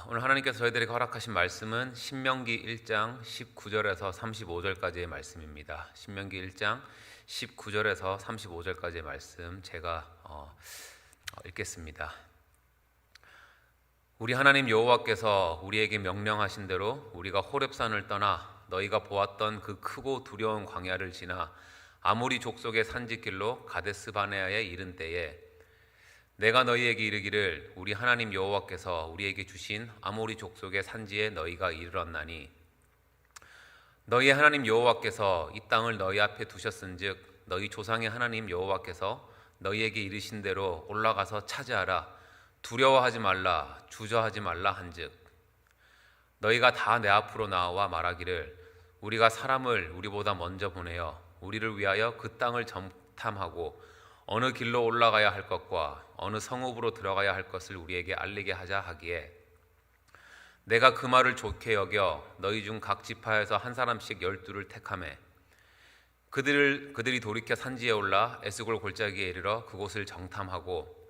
오늘 하나님께서 저희들에게 허락하신 말씀은 신명기 1장 19절에서 35절까지의 말씀입니다. 신명기 1장 19절에서 35절까지의 말씀 제가 읽겠습니다. 우리 하나님 여호와께서 우리에게 명령하신 대로 우리가 호렙산을 떠나 너희가 보았던 그 크고 두려운 광야를 지나 아모리 족속의 산지길로 가데스 바네아에 이른 때에 내가 너희에게 이르기를 우리 하나님 여호와께서 우리에게 주신 아모리 족속의 산지에 너희가 이르렀나니 너희 하나님 여호와께서 이 땅을 너희 앞에 두셨은즉 너희 조상의 하나님 여호와께서 너희에게 이르신 대로 올라가서 차지하라. 두려워하지 말라 주저하지 말라 한즉 너희가 다 내 앞으로 나와 말하기를 우리가 사람을 우리보다 먼저 보내어 우리를 위하여 그 땅을 정탐하고 어느 길로 올라가야 할 것과 어느 성읍으로 들어가야 할 것을 우리에게 알리게 하자 하기에 내가 그 말을 좋게 여겨 너희 중 각 지파에서 한 사람씩 12를 택하매 그들이 돌이켜 산지에 올라 에스골 골짜기에 이르러 그곳을 정탐하고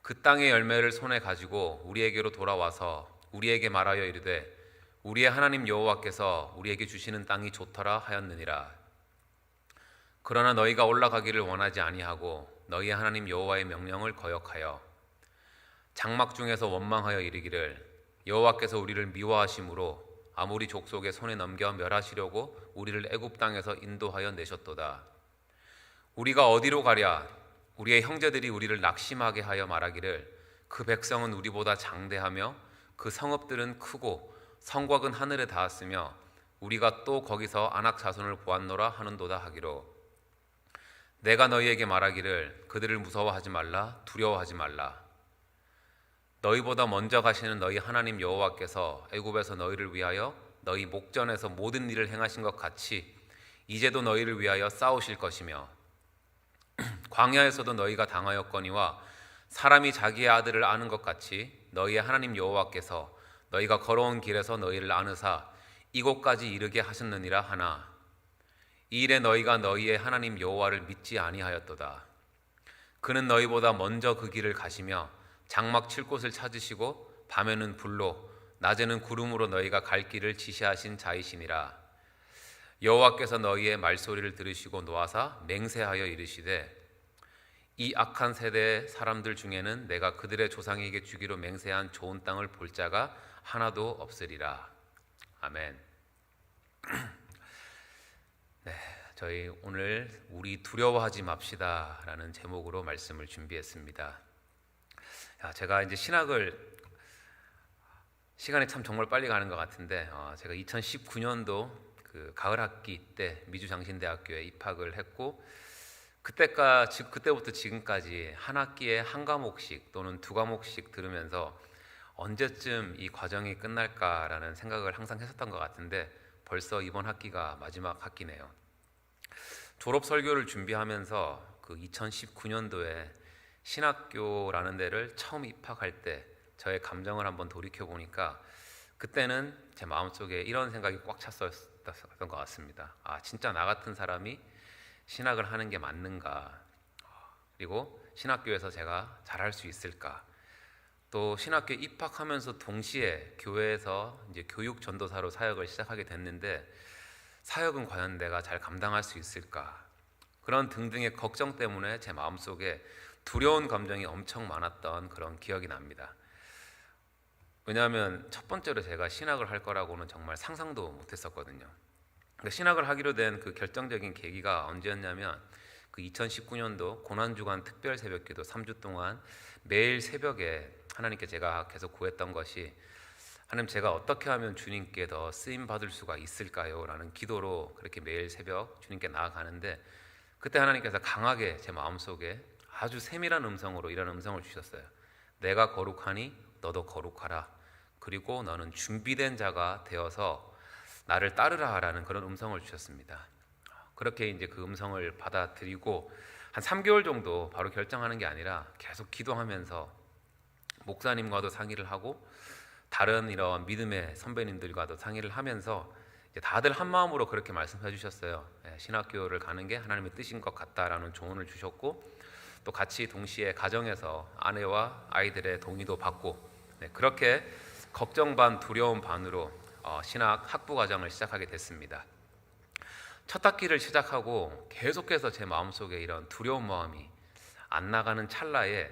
그 땅의 열매를 손에 가지고 우리에게로 돌아와서 우리에게 말하여 이르되 우리의 하나님 여호와께서 우리에게 주시는 땅이 좋더라 하였느니라. 그러나 너희가 올라가기를 원하지 아니하고 너희의 하나님 여호와의 명령을 거역하여 장막 중에서 원망하여 이르기를 여호와께서 우리를 미워하심으로 아모리 족속의 손에 넘겨 멸하시려고 우리를 애굽 땅에서 인도하여 내셨도다. 우리가 어디로 가랴? 우리의 형제들이 우리를 낙심하게 하여 말하기를 그 백성은 우리보다 장대하며 그 성읍들은 크고 성곽은 하늘에 닿았으며 우리가 또 거기서 아낙 자손을 보았노라 하는도다 하기로 내가 너희에게 말하기를 그들을 무서워하지 말라 두려워하지 말라. 너희보다 먼저 가시는 너희 하나님 여호와께서 애굽에서 너희를 위하여 너희 목전에서 모든 일을 행하신 것 같이 이제도 너희를 위하여 싸우실 것이며 광야에서도 너희가 당하였거니와 사람이 자기의 아들을 아는 것 같이 너희의 하나님 여호와께서 너희가 걸어온 길에서 너희를 아느사 이곳까지 이르게 하셨느니라 하나 이 일에 너희가 너희의 하나님 여호와를 믿지 아니하였도다. 그는 너희보다 먼저 그 길을 가시며 장막 칠 곳을 찾으시고 밤에는 불로 낮에는 구름으로 너희가 갈 길을 지시하신 자이시니라. 여호와께서 너희의 말소리를 들으시고 노하사 맹세하여 이르시되 이 악한 세대의 사람들 중에는 내가 그들의 조상에게 주기로 맹세한 좋은 땅을 볼 자가 하나도 없으리라. 아멘. 네, 저희 오늘 우리 두려워하지 맙시다라는 제목으로 말씀을 준비했습니다. 제가 이제 시간이 참 정말 빨리 가는 것 같은데 제가 2019년도 그 가을 학기 때 미주장신대학교에 입학을 했고 그때부터 지금까지 한 학기에 한 과목씩 또는 두 과목씩 들으면서 언제쯤 이 과정이 끝날까라는 생각을 항상 했었던 것 같은데 벌써 이번 학기가 마지막 학기네요. 졸업 설교를 준비하면서 그 2019년도에 신학교라는 데를 처음 입학할 때 저의 감정을 한번 돌이켜 보니까 그때는 제 마음속에 이런 생각이 꽉 찼었던 것 같습니다. 진짜 나 같은 사람이 신학을 하는 게 맞는가? 그리고 신학교에서 제가 잘할 수 있을까? 또 신학교에 입학하면서 동시에 교회에서 이제 교육 전도사로 사역을 시작하게 됐는데 사역은 과연 내가 잘 감당할 수 있을까? 그런 등등의 걱정 때문에 제 마음속에 두려운 감정이 엄청 많았던 그런 기억이 납니다. 왜냐하면 첫 번째로 제가 신학을 할 거라고는 정말 상상도 못했었거든요. 신학을 하기로 된 그 결정적인 계기가 언제였냐면 그 2019년도 고난주간 특별 새벽기도 3주 동안 매일 새벽에 하나님께 제가 계속 구했던 것이 하나님 제가 어떻게 하면 주님께 더 쓰임 받을 수가 있을까요? 라는 기도로 그렇게 매일 새벽 주님께 나아가는데 그때 하나님께서 강하게 제 마음속에 아주 세밀한 음성으로 이런 음성을 주셨어요. 내가 거룩하니 너도 거룩하라. 그리고 너는 준비된 자가 되어서 나를 따르라 라는 그런 음성을 주셨습니다. 그렇게 이제 그 음성을 받아들이고 한 3개월 정도 바로 결정하는 게 아니라 계속 기도하면서 목사님과도 상의를 하고 다른 이런 믿음의 선배님들과도 상의를 하면서 이제 다들 한 마음으로 그렇게 말씀해 주셨어요. 신학교를 가는 게 하나님의 뜻인 것 같다라는 조언을 주셨고 또 같이 동시에 가정에서 아내와 아이들의 동의도 받고 그렇게 걱정 반 두려움 반으로 신학 학부 과정을 시작하게 됐습니다. 첫 학기를 시작하고 계속해서 제 마음속에 이런 두려운 마음이 안 나가는 찰나에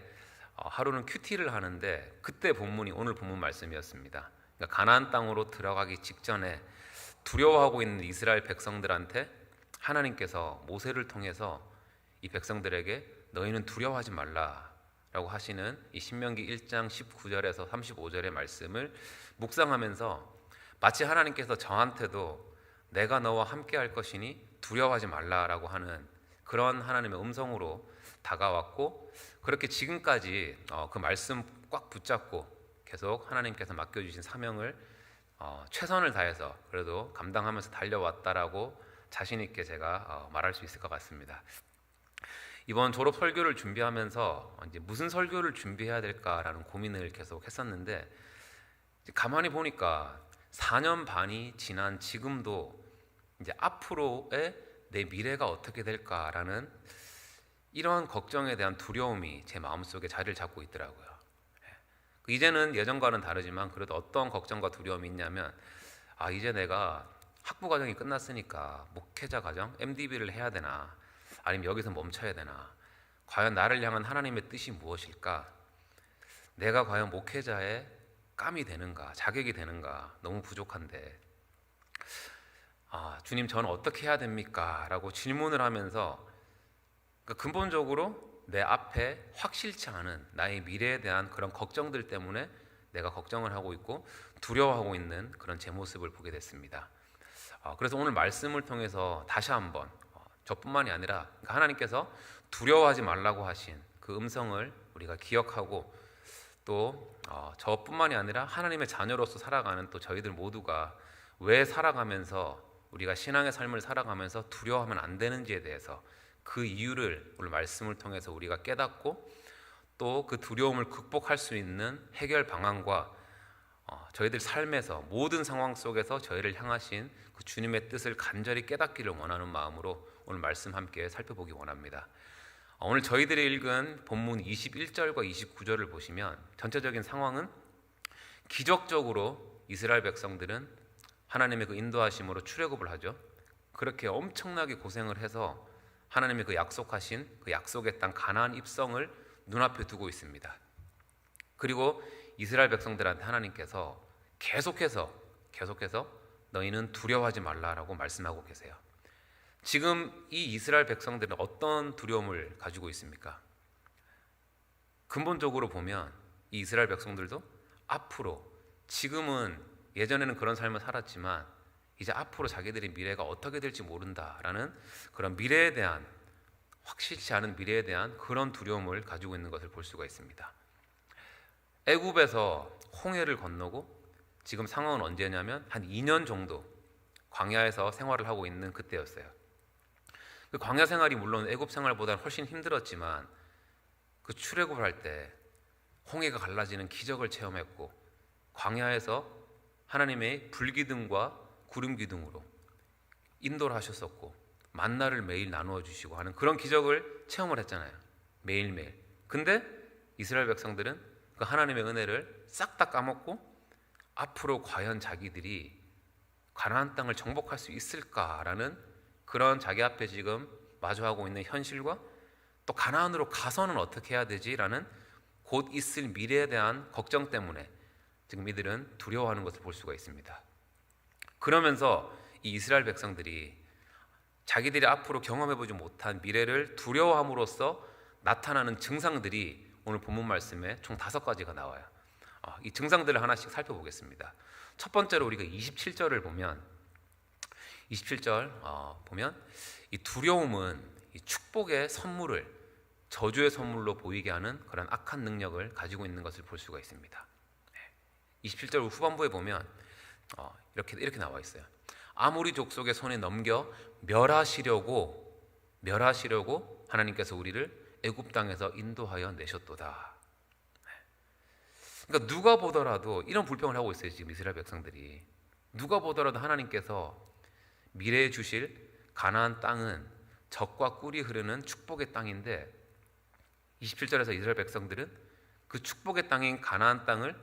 하루는 큐티를 하는데 그때 본문이 오늘 본문 말씀이었습니다. 그러니까 가나안 땅으로 들어가기 직전에 두려워하고 있는 이스라엘 백성들한테 하나님께서 모세를 통해서 이 백성들에게 너희는 두려워하지 말라라고 하시는 이 신명기 1장 19절에서 35절의 말씀을 묵상하면서 마치 하나님께서 저한테도 내가 너와 함께 할 것이니 두려워하지 말라라고 하는 그런 하나님의 음성으로 다가왔고, 그렇게 지금까지 그 말씀 꽉 붙잡고 계속 하나님께서 맡겨주신 사명을 최선을 다해서 그래도 감당하면서 달려왔다라고 자신 있게 제가 말할 수 있을 것 같습니다. 이번 졸업 설교를 준비하면서 이제 무슨 설교를 준비해야 될까라는 고민을 계속 했었는데, 가만히 보니까 4년 반이 지난 지금도 이제 앞으로의 내 미래가 어떻게 될까라는 이런 걱정에 대한 두려움이 제 마음속에 자리를 잡고 있더라고요. 이제는 예전과는 다르지만 그래도 어떤 걱정과 두려움이 있냐면, 이제 내가 학부 과정이 끝났으니까 목회자 과정, MDB를 해야 되나, 아니면 여기서 멈춰야 되나, 과연 나를 향한 하나님의 뜻이 무엇일까, 내가 과연 목회자의 감이 되는가, 자격이 되는가, 너무 부족한데 주님 저는 어떻게 해야 됩니까? 라고 질문을 하면서 근본적으로 내 앞에 확실치 않은 나의 미래에 대한 그런 걱정들 때문에 내가 걱정을 하고 있고 두려워하고 있는 그런 제 모습을 보게 됐습니다. 그래서 오늘 말씀을 통해서 다시 한번 저뿐만이 아니라 하나님께서 두려워하지 말라고 하신 그 음성을 우리가 기억하고, 또 저뿐만이 아니라 하나님의 자녀로서 살아가는 또 저희들 모두가 왜 살아가면서 우리가 신앙의 삶을 살아가면서 두려워하면 안 되는지에 대해서 그 이유를 오늘 말씀을 통해서 우리가 깨닫고, 또 그 두려움을 극복할 수 있는 해결 방안과 저희들 삶에서 모든 상황 속에서 저희를 향하신 그 주님의 뜻을 간절히 깨닫기를 원하는 마음으로 오늘 말씀 함께 살펴보기 원합니다. 오늘 저희들이 읽은 본문 21절과 29절을 보시면 전체적인 상황은 기적적으로 이스라엘 백성들은 하나님의 그 인도하심으로 출애굽을 하죠. 그렇게 엄청나게 고생을 해서 하나님의 그 약속하신 그 약속의 땅 가나안 입성을 눈앞에 두고 있습니다. 그리고 이스라엘 백성들한테 하나님께서 계속해서 너희는 두려워하지 말라라고 말씀하고 계세요. 지금 이 이스라엘 백성들은 어떤 두려움을 가지고 있습니까? 근본적으로 보면 이 이스라엘 백성들도 앞으로, 지금은 예전에는 그런 삶을 살았지만 이제 앞으로 자기들의 미래가 어떻게 될지 모른다라는 그런 미래에 대한, 확실치 않은 미래에 대한 그런 두려움을 가지고 있는 것을 볼 수가 있습니다. 애굽에서 홍해를 건너고 지금 상황은 언제냐면 한 2년 정도 광야에서 생활을 하고 있는 그때였어요. 그 광야 생활이 물론 애굽 생활보다는 훨씬 힘들었지만 그 출애굽을 할 때 홍해가 갈라지는 기적을 체험했고, 광야에서 하나님의 불기둥과 구름기둥으로 인도를 하셨었고 만나를 매일 나누어 주시고 하는 그런 기적을 체험을 했잖아요. 매일매일. 근데 이스라엘 백성들은 그 하나님의 은혜를 싹 다 까먹고 앞으로 과연 자기들이 가나안 땅을 정복할 수 있을까라는 그런 자기 앞에 지금 마주하고 있는 현실과 또 가나안으로 가서는 어떻게 해야 되지라는 곧 있을 미래에 대한 걱정 때문에 지금 이들은 두려워하는 것을 볼 수가 있습니다. 그러면서 이 이스라엘 백성들이 자기들이 앞으로 경험해보지 못한 미래를 두려워함으로써 나타나는 증상들이 오늘 본문 말씀에 총 5가지가 나와요. 이 증상들을 하나씩 살펴보겠습니다. 첫 번째로 우리가 27절을 보면, 27절 보면 이 두려움은 이 축복의 선물을 저주의 선물로 보이게 하는 그런 악한 능력을 가지고 있는 것을 볼 수가 있습니다. 27절 후반부에 보면 이렇게 나와 있어요. 아모리 족속의 손에 넘겨 멸하시려고 하나님께서 우리를 애굽 땅에서 인도하여 내셨도다. 그러니까 누가 보더라도 이런 불평을 하고 있어요. 지금 이스라엘 백성들이 누가 보더라도 하나님께서 미래에 주실 가나안 땅은 젖과 꿀이 흐르는 축복의 땅인데, 27절에서 이스라엘 백성들은 그 축복의 땅인 가나안 땅을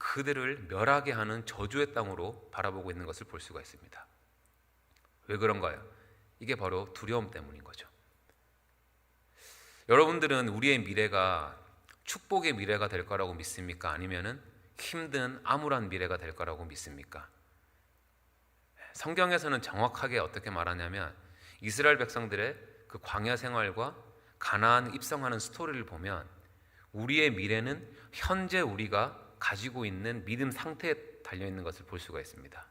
그들을 멸하게 하는 저주의 땅으로 바라보고 있는 것을 볼 수가 있습니다. 왜 그런가요? 이게 바로 두려움 때문인 거죠. 여러분들은 우리의 미래가 축복의 미래가 될 거라고 믿습니까? 아니면은 힘든 암울한 미래가 될 거라고 믿습니까? 성경에서는 정확하게 어떻게 말하냐면 이스라엘 백성들의 그 광야 생활과 가나안 입성하는 스토리를 보면 우리의 미래는 현재 우리가 가지고 있는 믿음 상태에 달려있는 것을 볼 수가 있습니다.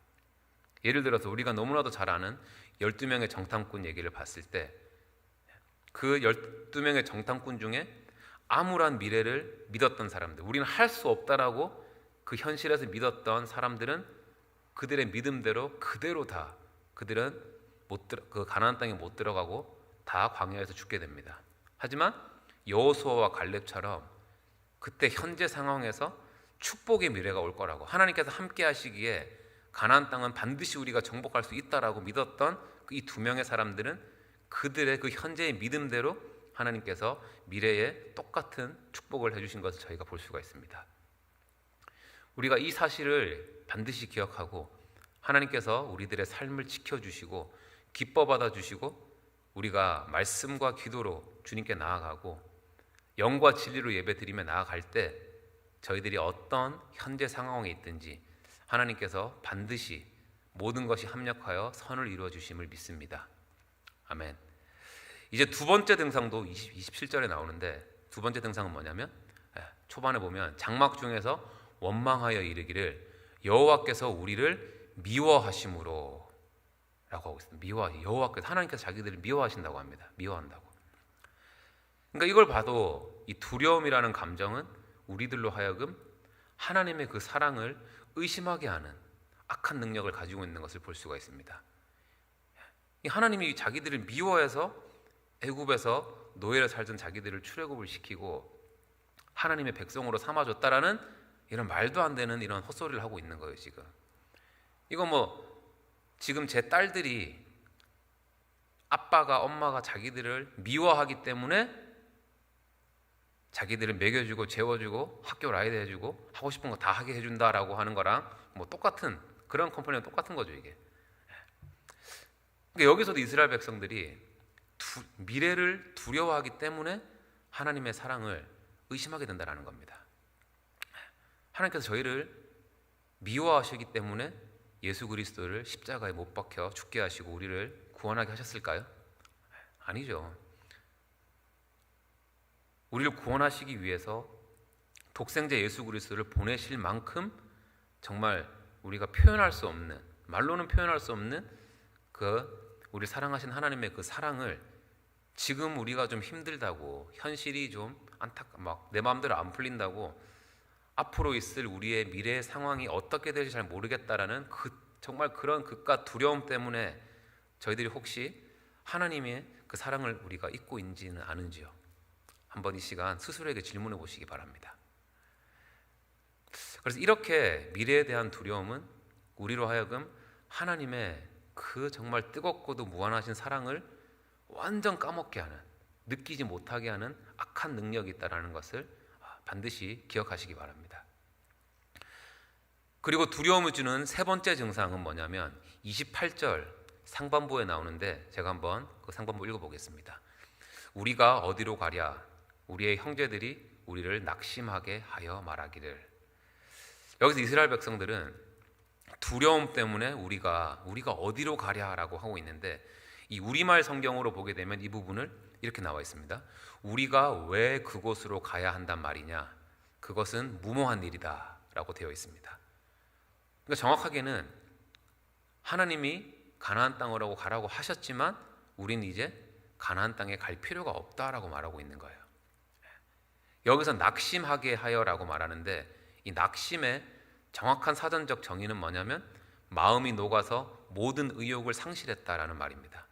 예를 들어서 우리가 너무나도 잘 아는 12명의 정탐꾼 얘기를 봤을 때 그 12명의 정탐꾼 중에 암울한 미래를 믿었던 사람들, 우리는 할 수 없다라고 그 현실에서 믿었던 사람들은 그들의 믿음대로 그대로 다 그들은 그 가나안 땅에 못 들어가고 다 광야에서 죽게 됩니다. 하지만 여호수아와 갈렙처럼 그때 현재 상황에서 축복의 미래가 올 거라고 하나님께서 함께 하시기에 가나안 땅은 반드시 우리가 정복할 수 있다라고 믿었던 이 두 명의 사람들은 그들의 그 현재의 믿음대로 하나님께서 미래에 똑같은 축복을 해주신 것을 저희가 볼 수가 있습니다. 우리가 이 사실을 반드시 기억하고 하나님께서 우리들의 삶을 지켜주시고 기뻐 받아주시고 우리가 말씀과 기도로 주님께 나아가고 영과 진리로 예배드리며 나아갈 때 저희들이 어떤 현재 상황에 있든지 하나님께서 반드시 모든 것이 합력하여 선을 이루어 주심을 믿습니다. 아멘. 이제 두 번째 등상도 27절에 나오는데 두 번째 등상은 뭐냐면 초반에 보면 장막 중에서 원망하여 이르기를 여호와께서 우리를 미워하심으로 라고 하고 있습니다. 여호와께서 하나님께서 자기들을 미워하신다고 합니다. 미워한다고. 그러니까 이걸 봐도 이 두려움이라는 감정은 우리들로 하여금 하나님의 그 사랑을 의심하게 하는 악한 능력을 가지고 있는 것을 볼 수가 있습니다. 하나님이 자기들을 미워해서 애굽에서 노예로 살던 자기들을 출애굽을 시키고 하나님의 백성으로 삼아줬다라는 이런 말도 안 되는 이런 헛소리를 하고 있는 거예요. 지금 이거 지금 제 딸들이 아빠가 엄마가 자기들을 미워하기 때문에 자기들을 먹여주고 재워주고 학교 라이드 해주고 하고 싶은 거 다 하게 해준다라고 하는 거랑 똑같은 그런 컴퍼니랑 똑같은 거죠. 이게 그러니까 여기서도 이스라엘 백성들이 미래를 두려워하기 때문에 하나님의 사랑을 의심하게 된다는 겁니다. 하나님께서 저희를 미워하시기 때문에 예수 그리스도를 십자가에 못 박혀 죽게 하시고 우리를 구원하게 하셨을까요? 아니죠. 우리를 구원하시기 위해서 독생자 예수 그리스도를 보내실 만큼 정말 우리가 표현할 수 없는, 말로는 표현할 수 없는 그 우리 사랑하신 하나님의 그 사랑을 지금 우리가 좀 힘들다고, 현실이 좀 내 마음대로 안 풀린다고, 앞으로 있을 우리의 미래의 상황이 어떻게 될지 잘 모르겠다라는 정말 그런 극과 두려움 때문에 저희들이 혹시 하나님의 그 사랑을 우리가 잊고 있지는 않은지요? 한번 이 시간 스스로에게 질문해 보시기 바랍니다. 그래서 이렇게 미래에 대한 두려움은 우리로 하여금 하나님의 그 정말 뜨겁고도 무한하신 사랑을 완전 까먹게 하는, 느끼지 못하게 하는 악한 능력이 있다는 것을 반드시 기억하시기 바랍니다. 그리고 두려움을 주는 세 번째 증상은 뭐냐면 28절 상반부에 나오는데 제가 한번 그 상반부 읽어보겠습니다. 우리가 어디로 가랴? 우리의 형제들이 우리를 낙심하게 하여 말하기를. 여기서 이스라엘 백성들은 두려움 때문에 우리가 어디로 가랴라고 하고 있는데 이 우리말 성경으로 보게 되면 이 부분을 이렇게 나와 있습니다. 우리가 왜 그곳으로 가야 한단 말이냐? 그것은 무모한 일이다 라고 되어 있습니다. 그러니까 정확하게는 하나님이 가나안 땅으로 가라고 하셨지만 우리는 이제 가나안 땅에 갈 필요가 없다라고 말하고 있는 거예요. 여기서 낙심하게 하여라고 말하는데 이 낙심의 정확한 사전적 정의는 뭐냐면 마음이 녹아서 모든 의욕을 상실했다라는 말입니다.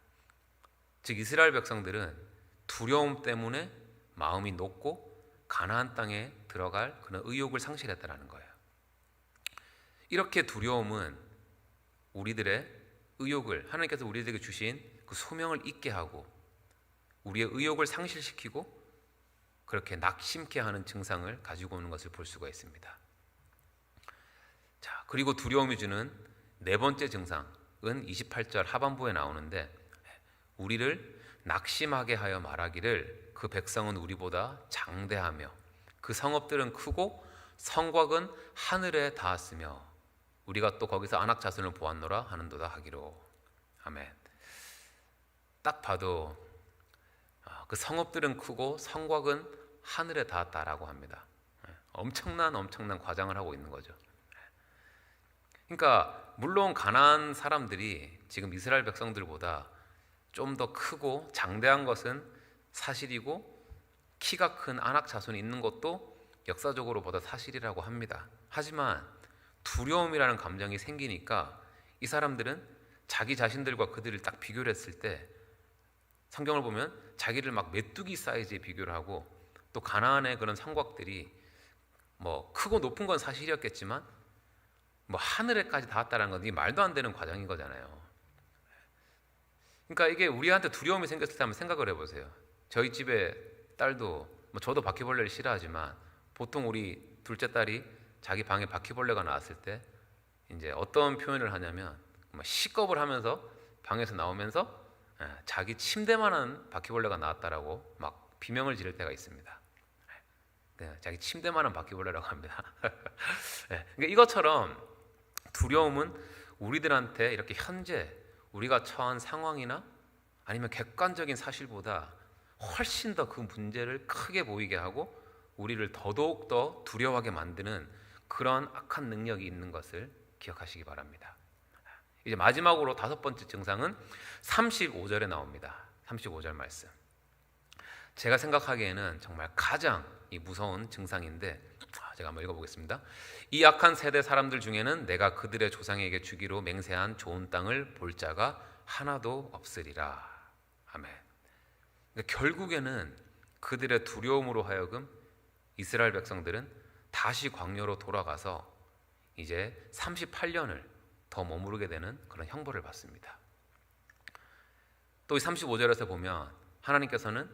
즉 이스라엘 백성들은 두려움 때문에 마음이 녹고 가나안 땅에 들어갈 그런 의욕을 상실했다라는 거예요. 이렇게 두려움은 우리들의 의욕을, 하나님께서 우리들에게 주신 그 소명을 잊게 하고 우리의 의욕을 상실시키고 그렇게 낙심케 하는 증상을 가지고 오는 것을 볼 수가 있습니다. 그리고 두려움이 주는 네 번째 증상은 28절 하반부에 나오는데, 우리를 낙심하게 하여 말하기를 그 백성은 우리보다 장대하며 그 성읍들은 크고 성곽은 하늘에 닿았으며 우리가 또 거기서 안악자손을 보았노라 하는도다 하기로. 아멘. 딱 봐도 그 성읍들은 크고 성곽은 하늘에 닿았다라고 합니다. 엄청난 과장을 하고 있는 거죠. 그러니까 물론 가나안 사람들이 지금 이스라엘 백성들보다 좀 더 크고 장대한 것은 사실이고, 키가 큰 아낙 자손이 있는 것도 역사적으로 보다 사실이라고 합니다. 하지만 두려움이라는 감정이 생기니까 이 사람들은 자기 자신들과 그들을 딱 비교를 했을 때, 성경을 보면 자기를 막 메뚜기 사이즈에 비교를 하고, 또 가나안의 그런 성곽들이 뭐 크고 높은 건 사실이었겠지만 뭐 하늘에까지 닿았다는 건 이게 말도 안 되는 과정인 거잖아요. 그러니까 이게 우리한테 두려움이 생겼을 때 한번 생각을 해보세요. 저희 집에 딸도, 뭐 저도 바퀴벌레를 싫어하지만 보통 우리 둘째 딸이 자기 방에 바퀴벌레가 나왔을 때 이제 어떤 표현을 하냐면 시겁을 하면서 방에서 나오면서 자기 침대만한 바퀴벌레가 나왔다라고 막 비명을 지를 때가 있습니다. 자기 침대만한 바퀴벌레라고 합니다. 그러니까 이것처럼 두려움은 우리들한테 이렇게 현재 우리가 처한 상황이나 아니면 객관적인 사실보다 훨씬 더 그 문제를 크게 보이게 하고 우리를 더더욱 더 두려워하게 만드는 그런 악한 능력이 있는 것을 기억하시기 바랍니다. 이제 마지막으로 다섯 번째 증상은 35절에 나옵니다. 35절 말씀. 제가 생각하기에는 정말 가장 무서운 증상인데, 제가 한번 읽어보겠습니다. 이 악한 세대 사람들 중에는 내가 그들의 조상에게 주기로 맹세한 좋은 땅을 볼 자가 하나도 없으리라. 아멘. 그러니까 결국에는 그들의 두려움으로 하여금 이스라엘 백성들은 다시 광야로 돌아가서 이제 38년을 더 머무르게 되는 그런 형벌을 받습니다. 또 이 35절에서 보면 하나님께서는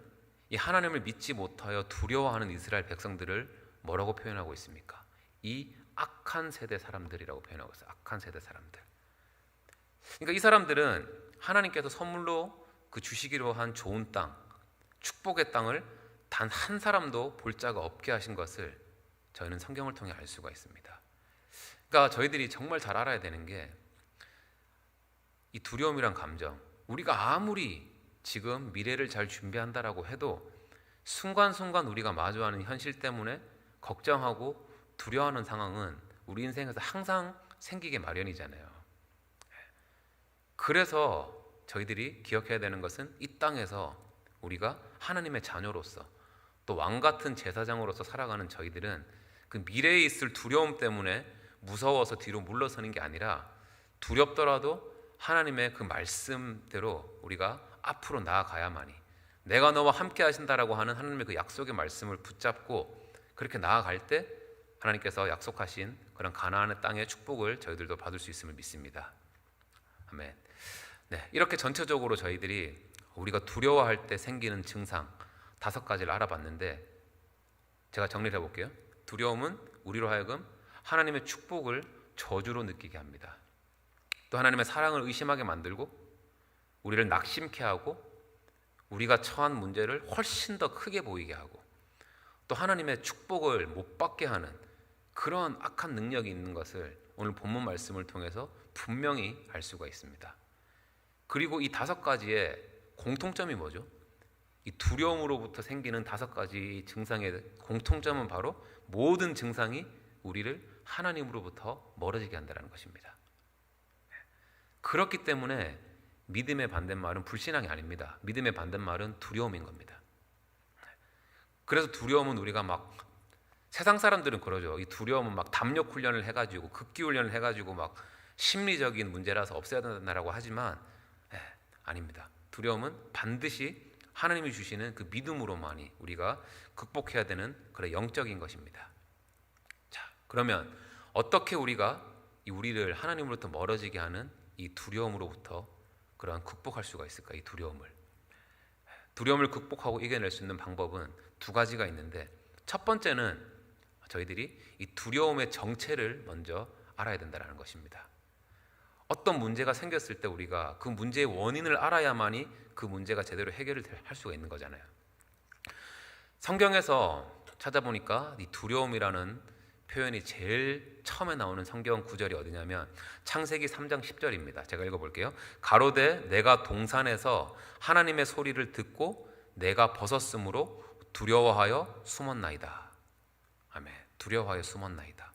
이 하나님을 믿지 못하여 두려워하는 이스라엘 백성들을 뭐라고 표현하고 있습니까? 이 악한 세대 사람들이라고 표현하고 있어요. 악한 세대 사람들. 그러니까 이 사람들은 하나님께서 선물로 그 주시기로 한 좋은 땅, 축복의 땅을 단 한 사람도 볼 자가 없게 하신 것을 저희는 성경을 통해 알 수가 있습니다. 그러니까 저희들이 정말 잘 알아야 되는 게, 이 두려움이란 감정, 우리가 아무리 지금 미래를 잘 준비한다라고 해도 순간순간 우리가 마주하는 현실 때문에 걱정하고 두려워하는 상황은 우리 인생에서 항상 생기게 마련이잖아요. 그래서 저희들이 기억해야 되는 것은 이 땅에서 우리가 하나님의 자녀로서 또 왕같은 제사장으로서 살아가는 저희들은 그 미래에 있을 두려움 때문에 무서워서 뒤로 물러서는 게 아니라, 두렵더라도 하나님의 그 말씀대로 우리가 앞으로 나아가야만이, 내가 너와 함께 하신다라고 하는 하나님의 그 약속의 말씀을 붙잡고 그렇게 나아갈 때 하나님께서 약속하신 그런 가나안의 땅의 축복을 저희들도 받을 수 있음을 믿습니다. 아멘. 네, 이렇게 전체적으로 저희들이 우리가 두려워할 때 생기는 증상 5가지를 알아봤는데, 제가 정리를 해볼게요. 두려움은 우리로 하여금 하나님의 축복을 저주로 느끼게 합니다. 또 하나님의 사랑을 의심하게 만들고 우리를 낙심케 하고 우리가 처한 문제를 훨씬 더 크게 보이게 하고, 또 하나님의 축복을 못 받게 하는 그런 악한 능력이 있는 것을 오늘 본문 말씀을 통해서 분명히 알 수가 있습니다. 그리고 이 5가지의 공통점이 뭐죠? 이 두려움으로부터 생기는 5가지 증상의 공통점은 바로 모든 증상이 우리를 하나님으로부터 멀어지게 한다는 것입니다. 그렇기 때문에 믿음의 반대말은 불신앙이 아닙니다. 믿음의 반대말은 두려움인 겁니다. 그래서 두려움은 우리가 막, 세상 사람들은 그러죠. 이 두려움은 막 담력 훈련을 해가지고 극기 훈련을 해가지고 막 심리적인 문제라서 없애야 된다라고 하지만 아닙니다. 두려움은 반드시 하나님이 주시는 그 믿음으로만이 우리가 극복해야 되는 그런 영적인 것입니다. 자, 그러면 어떻게 우리가 우리를 하나님으로부터 멀어지게 하는 이 두려움으로부터 그러한 극복할 수가 있을까? 이 두려움을 극복하고 이겨낼 수 있는 방법은 2가지가 있는데, 첫 번째는 저희들이 이 두려움의 정체를 먼저 알아야 된다는 것입니다. 어떤 문제가 생겼을 때 우리가 그 문제의 원인을 알아야만이 그 문제가 제대로 해결을 할 수가 있는 거잖아요. 성경에서 찾아보니까 이 두려움이라는 표현이 제일 처음에 나오는 성경 구절이 어디냐면 창세기 3장 10절입니다. 제가 읽어볼게요. 가로되 내가 동산에서 하나님의 소리를 듣고 내가 벗었으므로 두려워하여 숨었나이다. 아멘. 두려워하여 숨었나이다.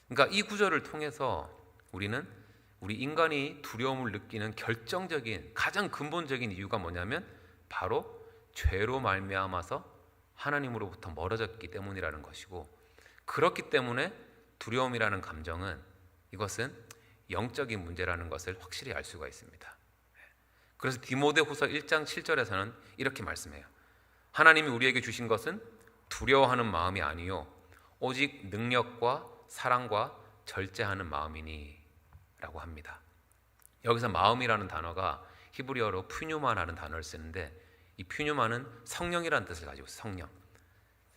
그러니까 이 구절을 통해서 우리는 우리 인간이 두려움을 느끼는 결정적인 가장 근본적인 이유가 뭐냐면 바로 죄로 말미암아서 하나님으로부터 멀어졌기 때문이라는 것이고, 그렇기 때문에 두려움이라는 감정은 이것은 영적인 문제라는 것을 확실히 알 수가 있습니다. 그래서 디모데후서 1장 7절에서는 이렇게 말씀해요. 하나님이 우리에게 주신 것은 두려워하는 마음이 아니요 오직 능력과 사랑과 절제하는 마음이니 라고 합니다. 여기서 마음이라는 단어가 히브리어로 푸뉴마라는 단어를 쓰는데, 이 푸뉴마는 성령이라는 뜻을 가지고 있어요. 성령.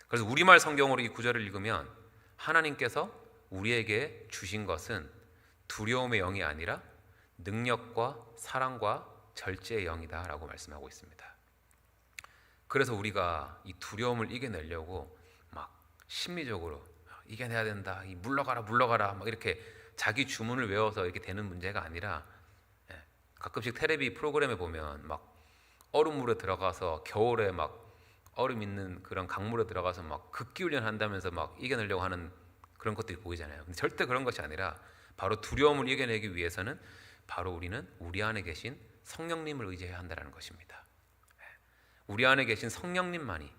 그래서 우리말 성경으로 이 구절을 읽으면 하나님께서 우리에게 주신 것은 두려움의 영이 아니라 능력과 사랑과 절제의 영이다 라고 말씀하고 있습니다. 그래서 우리가 이 두려움을 이겨내려고 막 심리적으로 이겨내야 된다, 물러가라 막 이렇게 자기 주문을 외워서 이렇게 되는 문제가 아니라, 가끔씩 텔레비 프로그램에 보면 막 얼음물에 들어가서 겨울에 막 얼음 있는 그런 강물에 들어가서 막 극기훈련 한다면서 막 이겨내려고 하는 그런 것들이 보이잖아요. 근데 절대 그런 것이 아니라 바로 두려움을 이겨내기 위해서는 바로 우리는 우리 안에 계신 성령님을 의지해야 한다는 것입니다. 우리 안에 계신 성령님만이,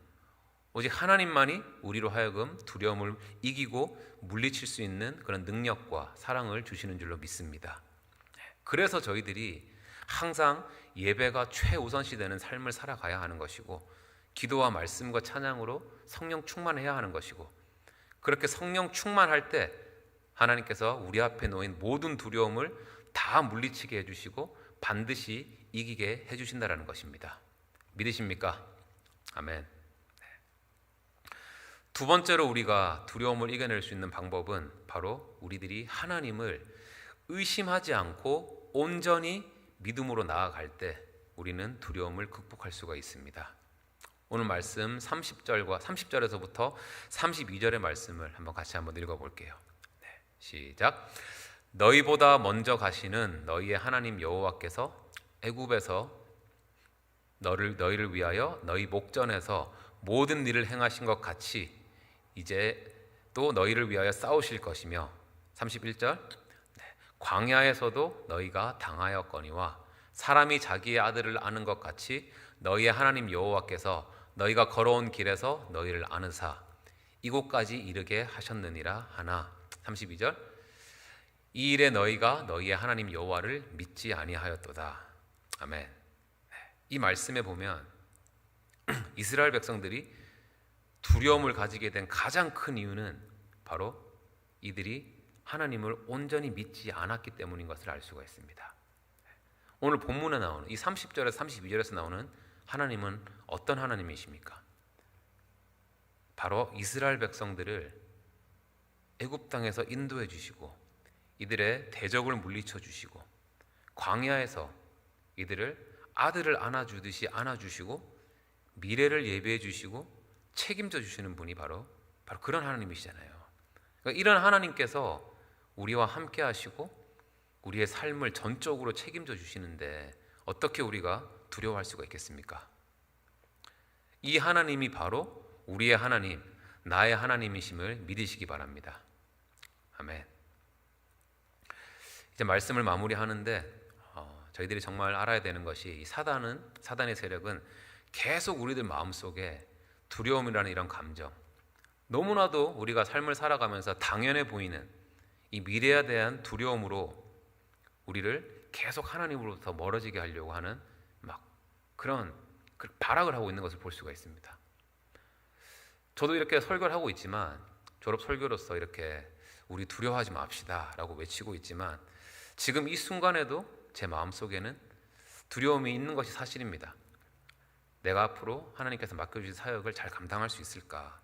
오직 하나님만이 우리로 하여금 두려움을 이기고 물리칠 수 있는 그런 능력과 사랑을 주시는 줄로 믿습니다. 그래서 저희들이 항상 예배가 최우선시 되는 삶을 살아가야 하는 것이고, 기도와 말씀과 찬양으로 성령 충만해야 하는 것이고, 그렇게 성령 충만할 때 하나님께서 우리 앞에 놓인 모든 두려움을 다 물리치게 해주시고 반드시 이기게 해주신다는 것입니다. 믿으십니까? 아멘. 두 번째로 우리가 두려움을 이겨낼 수 있는 방법은 바로 우리들이 하나님을 의심하지 않고 온전히 믿음으로 나아갈 때 우리는 두려움을 극복할 수가 있습니다. 오늘 말씀 30절에서부터 32절의 말씀을 같이 한번 읽어볼게요. 네, 시작. 너희보다 먼저 가시는 너희의 하나님 여호와께서 애굽에서 너희를 위하여 너희 목전에서 모든 일을 행하신 것 같이 이제 또 너희를 위하여 싸우실 것이며, 31절, 광야에서도 너희가 당하였거니와 사람이 자기의 아들을 아는 것 같이 너희의 하나님 여호와께서 너희가 걸어온 길에서 너희를 아느사 이곳까지 이르게 하셨느니라 하나, 32절, 이 일에 너희가 너희의 하나님 여호와를 믿지 아니하였도다. 아멘. 이 말씀에 보면 이스라엘 백성들이 두려움을 가지게 된 가장 큰 이유는 바로 이들이 하나님을 온전히 믿지 않았기 때문인 것을 알 수가 있습니다. 오늘 본문에 나오는 이 30절에서 32절에서 나오는 하나님은 어떤 하나님이십니까? 바로 이스라엘 백성들을 애굽 땅에서 인도해 주시고 이들의 대적을 물리쳐 주시고 광야에서 이들을 아들을 안아주듯이 안아주시고 미래를 예비해 주시고 책임져 주시는 분이 바로 그런 하나님이시잖아요. 그러니까 이런 하나님께서 우리와 함께 하시고 우리의 삶을 전적으로 책임져 주시는데 어떻게 우리가 두려워할 수가 있겠습니까? 이 하나님이 바로 우리의 하나님, 나의 하나님이심을 믿으시기 바랍니다. 아멘. 이제 말씀을 마무리하는데 저희들이 정말 알아야 되는 것이 이 사단의 세력은 계속 우리들 마음속에 두려움이라는 이런 감정, 너무나도 우리가 삶을 살아가면서 당연해 보이는 이 미래에 대한 두려움으로 우리를 계속 하나님으로부터 멀어지게 하려고 하는 막 그런 발악을 하고 있는 것을 볼 수가 있습니다. 저도 이렇게 설교를 하고 있지만, 졸업 설교로서 이렇게 우리 두려워하지 맙시다 라고 외치고 있지만, 지금 이 순간에도 제 마음속에는 두려움이 있는 것이 사실입니다. 내가 앞으로 하나님께서 맡겨주신 사역을 잘 감당할 수 있을까?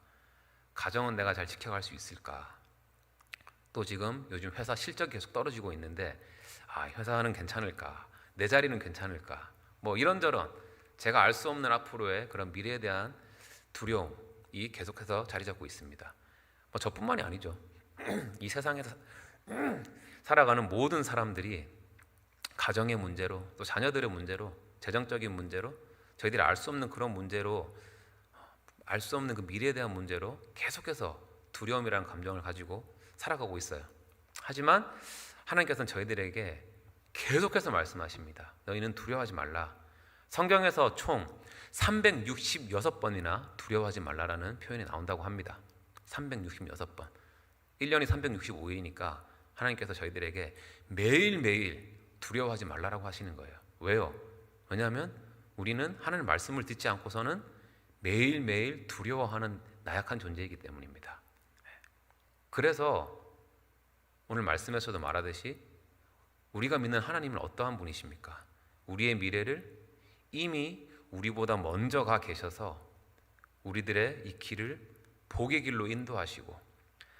가정은 내가 잘 지켜갈 수 있을까? 또 지금 요즘 회사 실적이 계속 떨어지고 있는데 회사는 괜찮을까? 내 자리는 괜찮을까? 뭐 이런저런 제가 알 수 없는 앞으로의 그런 미래에 대한 두려움이 계속해서 자리 잡고 있습니다. 뭐 저뿐만이 아니죠. 이 세상에서 살아가는 모든 사람들이 가정의 문제로, 또 자녀들의 문제로, 재정적인 문제로, 저희들이 알 수 없는 그런 문제로, 알 수 없는 그 미래에 대한 문제로 계속해서 두려움이라는 감정을 가지고 살아가고 있어요. 하지만 하나님께서는 저희들에게 계속해서 말씀하십니다. 너희는 두려워하지 말라. 성경에서 총 366번이나 두려워하지 말라라는 표현이 나온다고 합니다. 366번. 1년이 365일이니까 하나님께서 저희들에게 매일매일 두려워하지 말라라고 하시는 거예요. 왜요? 왜냐하면 우리는 하나님 말씀을 듣지 않고서는 매일매일 두려워하는 나약한 존재이기 때문입니다. 그래서 오늘 말씀에서도 말하듯이 우리가 믿는 하나님은 어떠한 분이십니까? 우리의 미래를 이미 우리보다 먼저 가 계셔서 우리들의 이 길을 복의 길로 인도하시고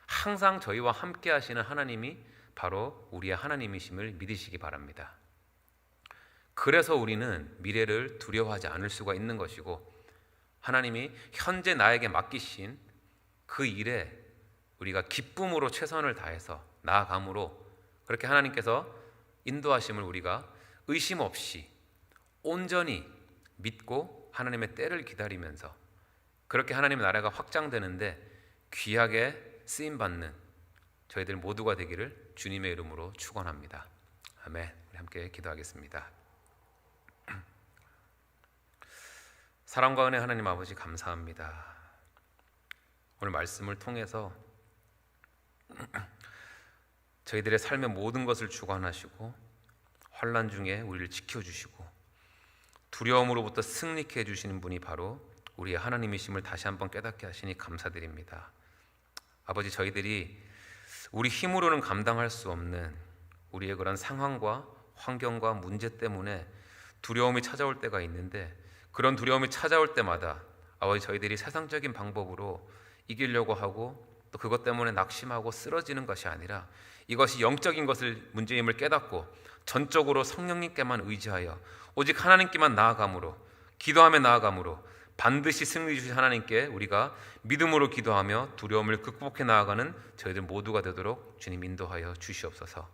항상 저희와 함께 하시는 하나님이 바로 우리의 하나님이심을 믿으시기 바랍니다. 그래서 우리는 미래를 두려워하지 않을 수가 있는 것이고 하나님이 현재 나에게 맡기신 그 일에 우리가 기쁨으로 최선을 다해서 나아감으로 그렇게 하나님께서 인도하심을 우리가 의심 없이 온전히 믿고 하나님의 때를 기다리면서 그렇게 하나님의 나라가 확장되는데 귀하게 쓰임받는 저희들 모두가 되기를 주님의 이름으로 축원합니다. 아멘. 우리 함께 기도하겠습니다. 사랑과 은혜 하나님 아버지 감사합니다. 오늘 말씀을 통해서 저희들의 삶의 모든 것을 주관하시고 환난 중에 우리를 지켜주시고 두려움으로부터 승리케 해주시는 분이 바로 우리의 하나님이심을 다시 한번 깨닫게 하시니 감사드립니다. 아버지, 저희들이 우리 힘으로는 감당할 수 없는 우리의 그런 상황과 환경과 문제 때문에 두려움이 찾아올 때가 있는데 그런 두려움이 찾아올 때마다 아버지, 저희들이 세상적인 방법으로 이기려고 하고 또 그것 때문에 낙심하고 쓰러지는 것이 아니라 이것이 영적인 것을 문제임을 깨닫고 전적으로 성령님께만 의지하여 오직 하나님께만 나아감으로 기도하며 나아감으로 반드시 승리 주신 하나님께 우리가 믿음으로 기도하며 두려움을 극복해 나아가는 저희들 모두가 되도록 주님 인도하여 주시옵소서.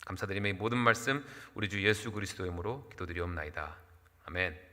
감사드리며 이 모든 말씀 우리 주 예수 그리스도의 이름으로 기도드리옵나이다. 아멘.